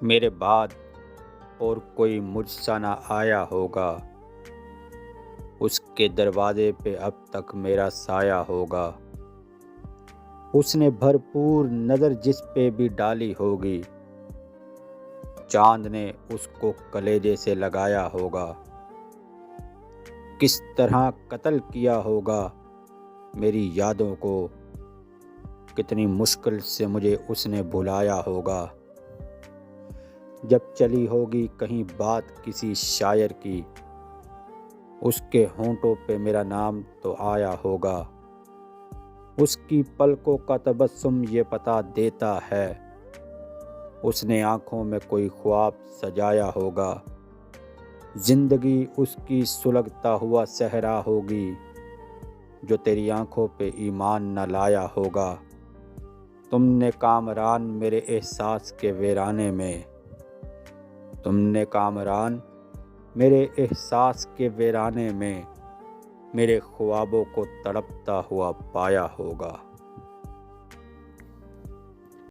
میرے بعد اور کوئی مجھ سا نہ آیا ہوگا، اس کے دروازے پہ اب تک میرا سایہ ہوگا۔ اس نے بھرپور نظر جس پہ بھی ڈالی ہوگی، چاند نے اس کو کلیجے سے لگایا ہوگا۔ کس طرح قتل کیا ہوگا میری یادوں کو، کتنی مشکل سے مجھے اس نے بھلایا ہوگا۔ جب چلی ہوگی کہیں بات کسی شاعر کی، اس کے ہونٹوں پہ میرا نام تو آیا ہوگا۔ اس کی پلکوں کا تبسم یہ بتا دیتا ہے، اس نے آنکھوں میں کوئی خواب سجایا ہوگا۔ زندگی اس کی سلگتا ہوا صحرا ہوگی، جو تیری آنکھوں پہ ایمان نہ لایا ہوگا۔ تم نے کامران میرے احساس کے ویرانے میں، تم نے کامران میرے احساس کے ویرانے میں، میرے خوابوں کو تڑپتا ہوا پایا ہوگا۔